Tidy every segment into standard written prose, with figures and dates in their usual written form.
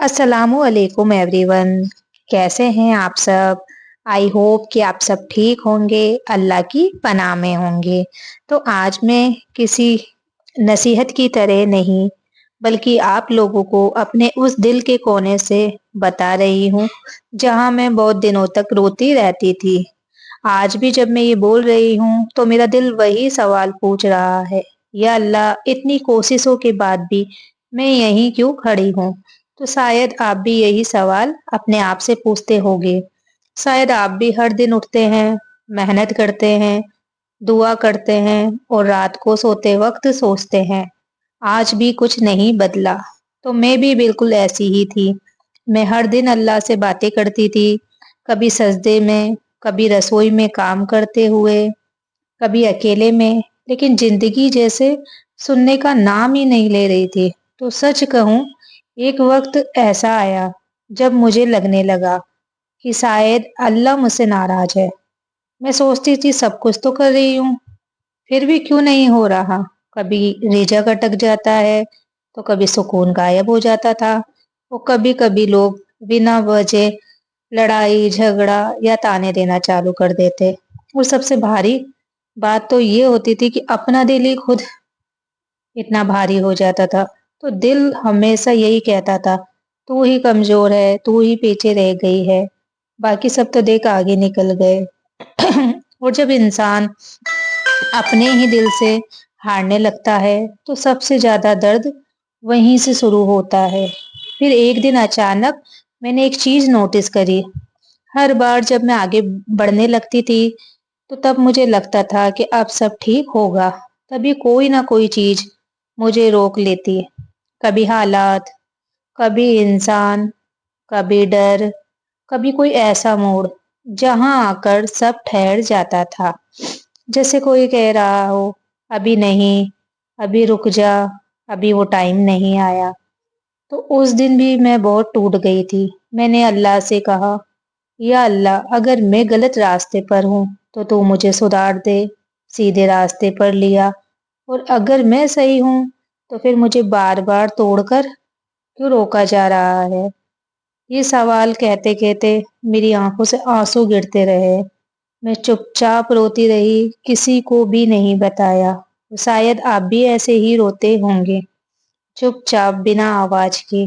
अस्सलामुअलैकुम एवरीवन। कैसे हैं आप सब? आई होप कि आप सब ठीक होंगे, अल्लाह की पनाह में होंगे। तो आज मैं किसी नसीहत की तरह नहीं बल्कि आप लोगों को अपने उस दिल के कोने से बता रही हूँ जहाँ मैं बहुत दिनों तक रोती रहती थी। आज भी जब मैं ये बोल रही हूँ तो मेरा दिल वही सवाल पूछ रहा है, या अल्लाह इतनी कोशिशों के बाद भी मैं यहीं क्यों खड़ी हूँ। तो शायद आप भी यही सवाल अपने आप से पूछते होंगे। शायद आप भी हर दिन उठते हैं, मेहनत करते हैं, दुआ करते हैं और रात को सोते वक्त सोचते हैं, आज भी कुछ नहीं बदला। तो मैं भी बिल्कुल ऐसी ही थी। मैं हर दिन अल्लाह से बातें करती थी, कभी सजदे में, कभी रसोई में काम करते हुए, कभी अकेले में, लेकिन जिंदगी जैसे सुनने का नाम ही नहीं ले रही थी। तो सच कहूं, एक वक्त ऐसा आया जब मुझे लगने लगा कि शायद अल्लाह मुझसे नाराज है। मैं सोचती थी सब कुछ तो कर रही हूँ, फिर भी क्यों नहीं हो रहा। कभी रिजक अटक जाता है, तो कभी सुकून गायब हो जाता था, और कभी कभी लोग बिना वजह लड़ाई झगड़ा या ताने देना चालू कर देते। और सबसे भारी बात तो ये होती थी कि अपना दिल ही खुद इतना भारी हो जाता था। तो दिल हमेशा यही कहता था, तू ही कमजोर है, तू ही पीछे रह गई है, बाकी सब तो देख आगे निकल गए। और जब इंसान अपने ही दिल से हारने लगता है तो सबसे ज्यादा दर्द वहीं से शुरू होता है। फिर एक दिन अचानक मैंने एक चीज नोटिस करी। हर बार जब मैं आगे बढ़ने लगती थी तो तब मुझे लगता था कि अब सब ठीक होगा, तभी कोई ना कोई चीज मुझे रोक लेती। कभी हालात, कभी इंसान, कभी डर, कभी कोई ऐसा मोड़ जहां आकर सब ठहर जाता था। जैसे कोई कह रहा हो, अभी नहीं, अभी रुक जा, अभी वो टाइम नहीं आया। तो उस दिन भी मैं बहुत टूट गई थी। मैंने अल्लाह से कहा, या अल्लाह अगर मैं गलत रास्ते पर हूँ तो तू मुझे सुधार दे, सीधे रास्ते पर लिया। और अगर मैं सही हूँ तो फिर मुझे बार बार तोड़कर क्यों रोका जा रहा है। ये सवाल कहते कहते मेरी आंखों से आंसू गिरते रहे। मैं चुपचाप रोती रही, किसी को भी नहीं बताया। शायद आप भी ऐसे ही रोते होंगे, चुपचाप बिना आवाज के,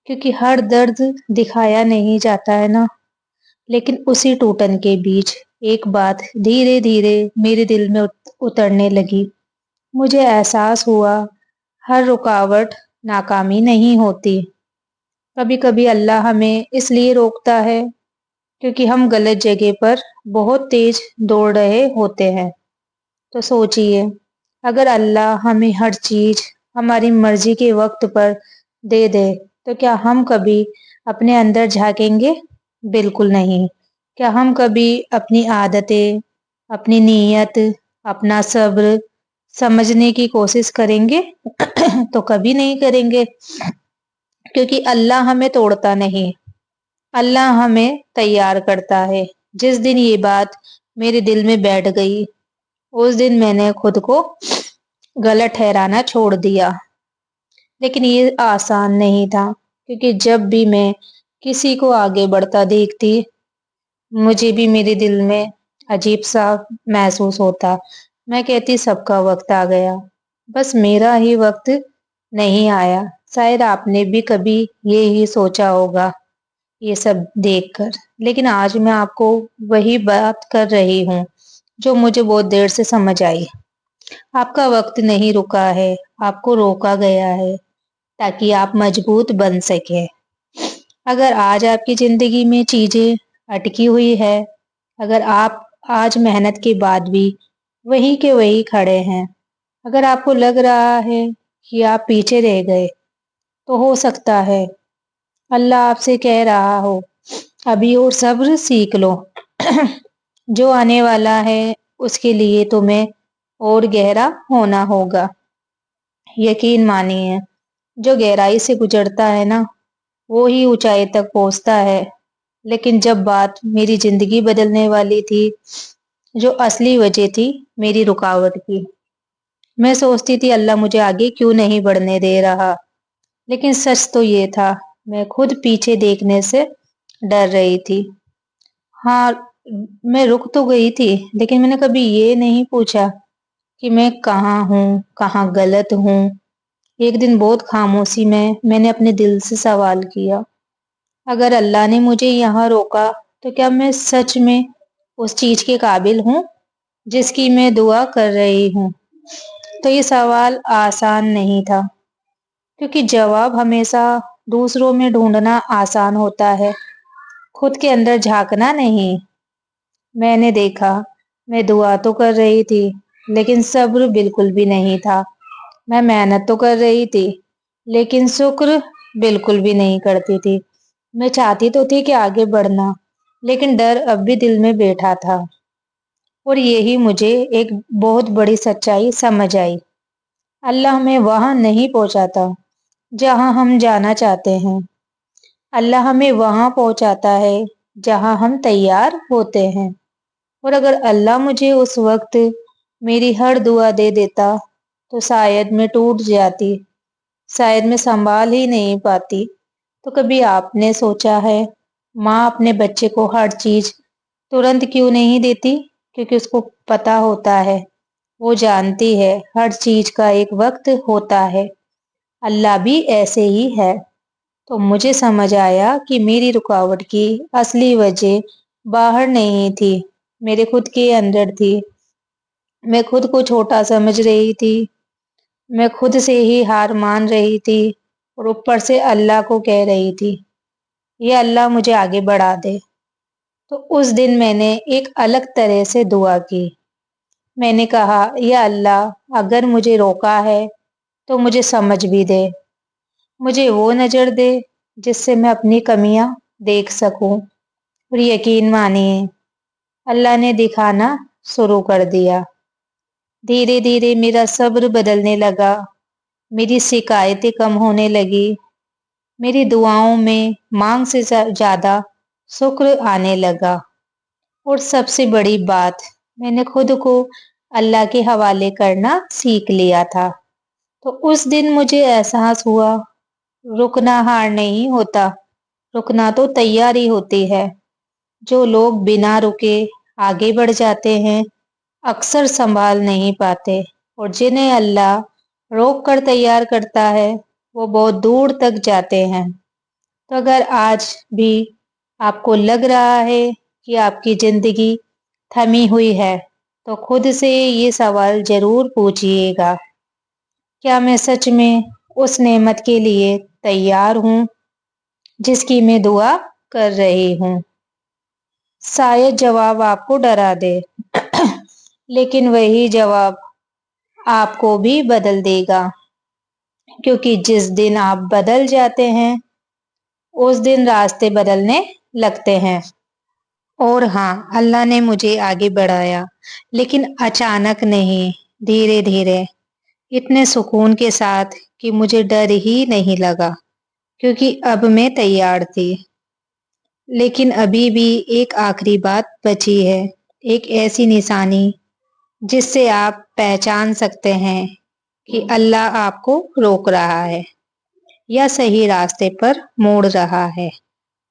क्योंकि हर दर्द दिखाया नहीं जाता है ना। लेकिन उसी टूटन के बीच एक बात धीरे धीरे मेरे दिल में उतरने लगी। मुझे एहसास हुआ, हर रुकावट नाकामी नहीं होती। कभी कभी अल्लाह हमें इसलिए रोकता है क्योंकि हम गलत जगह पर बहुत तेज दौड़ रहे होते हैं। तो सोचिए, अगर अल्लाह हमें हर चीज हमारी मर्जी के वक्त पर दे दे तो क्या हम कभी अपने अंदर झांकेंगे? बिल्कुल नहीं। क्या हम कभी अपनी आदतें, अपनी नीयत, अपना सब्र समझने की कोशिश करेंगे? तो कभी नहीं करेंगे, क्योंकि अल्लाह हमें तोड़ता नहीं, अल्लाह हमें तैयार करता है। जिस दिन ये बात मेरे दिल में बैठ गई, उस दिन मैंने खुद को गलत ठहराना छोड़ दिया। लेकिन ये आसान नहीं था, क्योंकि जब भी मैं किसी को आगे बढ़ता देखती, मुझे भी मेरे दिल में अजीब सा महसूस होता। मैं कहती सबका वक्त आ गया, बस मेरा ही वक्त नहीं आया। शायद आपने भी कभी ये ही सोचा होगा ये सब देखकर। लेकिन आज मैं आपको वही बात कर रही हूँ जो मुझे बहुत देर से समझ आई। आपका वक्त नहीं रुका है, आपको रोका गया है ताकि आप मजबूत बन सके। अगर आज आपकी जिंदगी में चीजें अटकी हुई है, अगर आप आज मेहनत के बाद भी वहीं के वहीं खड़े हैं, अगर आपको लग रहा है कि आप पीछे रह गए, तो हो सकता है अल्लाह आपसे कह रहा हो, अभी और सब्र सीख लो। जो आने वाला है उसके लिए तुम्हें और गहरा होना होगा। यकीन मानिए, जो गहराई से गुजरता है ना, वो ही ऊंचाई तक पहुंचता है। लेकिन जब बात मेरी जिंदगी बदलने वाली थी, जो असली वजह थी मेरी रुकावट की, मैं सोचती थी अल्लाह मुझे आगे क्यों नहीं बढ़ने दे रहा। लेकिन सच तो ये था मैं खुद पीछे देखने से डर रही थी। हाँ, मैं रुक तो गई थी, लेकिन मैंने कभी ये नहीं पूछा कि मैं कहाँ हूँ, कहाँ गलत हूँ। एक दिन बहुत खामोशी में मैंने अपने दिल से सवाल किया, अगर अल्लाह ने मुझे यहाँ रोका, तो क्या मैं सच में उस चीज के काबिल हूँ जिसकी मैं दुआ कर रही हूँ? तो ये सवाल आसान नहीं था, क्योंकि जवाब हमेशा दूसरों में ढूंढना आसान होता है, खुद के अंदर झांकना नहीं। मैंने देखा, मैं दुआ तो कर रही थी, लेकिन सब्र बिल्कुल भी नहीं था। मैं मेहनत तो कर रही थी, लेकिन शुक्र बिल्कुल भी नहीं करती थी। मैं चाहती तो थी कि आगे बढ़ना, लेकिन डर अब भी दिल में बैठा था। और यही मुझे एक बहुत बड़ी सच्चाई समझ आई। अल्लाह हमें वहां नहीं पहुंचाता जहां हम जाना चाहते हैं। अल्लाह हमें वहां पहुंचाता है जहां हम तैयार होते हैं। और अगर अल्लाह मुझे उस वक्त मेरी हर दुआ दे देता, तो शायद मैं टूट जाती, शायद मैं संभाल ही नहीं पाती। तो कभी आपने सोचा है, माँ अपने बच्चे को हर चीज तुरंत क्यों नहीं देती? क्योंकि उसको पता होता है, वो जानती है हर चीज का एक वक्त होता है। अल्लाह भी ऐसे ही है। तो मुझे समझ आया कि मेरी रुकावट की असली वजह बाहर नहीं थी, मेरे खुद के अंदर थी। मैं खुद को छोटा समझ रही थी, मैं खुद से ही हार मान रही थी, और ऊपर से अल्लाह को कह रही थी, ये अल्लाह मुझे आगे बढ़ा दे। तो उस दिन मैंने एक अलग तरह से दुआ की। मैंने कहा, या अल्लाह, अगर मुझे रोका है तो मुझे समझ भी दे, मुझे वो नजर दे जिससे मैं अपनी कमियां देख सकूं। और यकीन मानिए, अल्लाह ने दिखाना शुरू कर दिया। धीरे धीरे मेरा सब्र बदलने लगा, मेरी शिकायतें कम होने लगी, मेरी दुआओं में मांग से ज्यादा शुक्र आने लगा। और सबसे बड़ी बात, मैंने खुद को अल्लाह के हवाले करना सीख लिया था। तो उस दिन मुझे एहसास हुआ, रुकना हार नहीं होता, रुकना तो तैयारी होती है। जो लोग बिना रुके आगे बढ़ जाते हैं, अक्सर संभाल नहीं पाते, और जिन्हें अल्लाह रोक कर तैयार करता है, वो बहुत दूर तक जाते हैं। तो अगर आज भी आपको लग रहा है कि आपकी जिंदगी थमी हुई है, तो खुद से ये सवाल जरूर पूछिएगा, क्या मैं सच में उस नेमत के लिए तैयार हूँ जिसकी मैं दुआ कर रही हूँ? शायद जवाब आपको डरा दे, लेकिन वही जवाब आपको भी बदल देगा। क्योंकि जिस दिन आप बदल जाते हैं, उस दिन रास्ते बदलने लगते हैं। और हाँ, अल्लाह ने मुझे आगे बढ़ाया, लेकिन अचानक नहीं, धीरे धीरे, इतने सुकून के साथ कि मुझे डर ही नहीं लगा, क्योंकि अब मैं तैयार थी। लेकिन अभी भी एक आखिरी बात बची है, एक ऐसी निशानी जिससे आप पहचान सकते हैं कि अल्लाह आपको रोक रहा है या सही रास्ते पर मोड़ रहा है।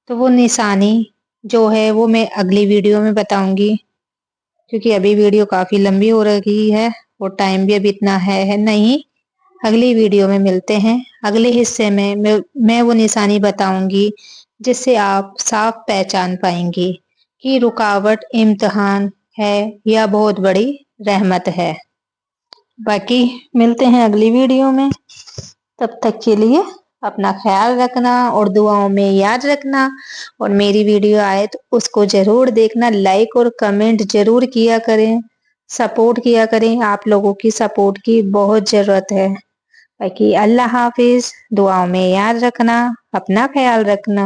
तो वो निशानी जो है, वो मैं अगली वीडियो में बताऊंगी, क्योंकि अभी वीडियो काफी लंबी हो रही है और टाइम भी अभी इतना है नहीं। अगली वीडियो में मिलते हैं। अगले हिस्से में मैं वो निशानी बताऊंगी जिससे आप साफ पहचान पाएंगी कि रुकावट इम्तिहान है या बहुत बड़ी रहमत है। बाकी मिलते हैं अगली वीडियो में। तब तक के लिए अपना ख्याल रखना और दुआओं में याद रखना। और मेरी वीडियो आए तो उसको जरूर देखना, लाइक और कमेंट जरूर किया करें, सपोर्ट किया करें। आप लोगों की सपोर्ट की बहुत जरूरत है। बाकी अल्लाह हाफिज, दुआओं में याद रखना, अपना ख्याल रखना।